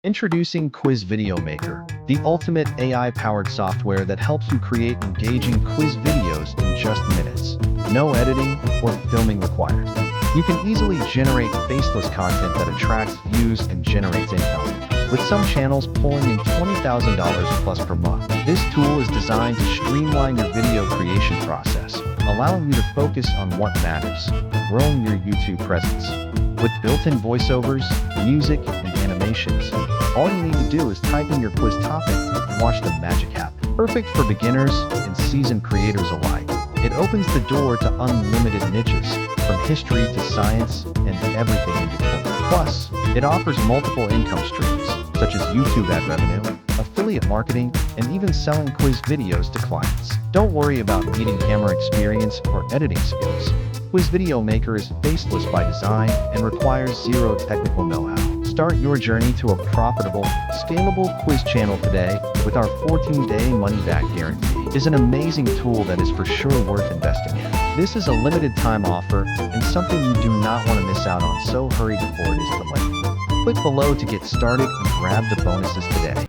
Introducing Quiz Video Maker, the ultimate AI-powered software that helps you create engaging quiz videos in just minutes. No editing or filming required. You can easily generate faceless content that attracts views and generates income, with some channels pulling in $20,000 plus per month. This tool is designed to streamline your video creation process, allowing you to focus on what matters, growing your YouTube presence. With built-in voiceovers, music, and animations, all you need to do is type in your quiz topic and watch the magic happen. Perfect for beginners and seasoned creators alike. It opens the door to unlimited niches, from history to science and everything in between. Plus, it offers multiple income streams, such as YouTube ad revenue, affiliate marketing, and even selling quiz videos to clients. Don't worry about needing camera experience or editing skills. Quiz Video Maker is faceless by design and requires zero technical know-how. Start your journey to a profitable, scalable quiz channel today with our 14-day money-back guarantee. It's an amazing tool that is for sure worth investing in. This is a limited-time offer and something you do not want to miss out on, so hurry before it is too late. Click below to get started and grab the bonuses today.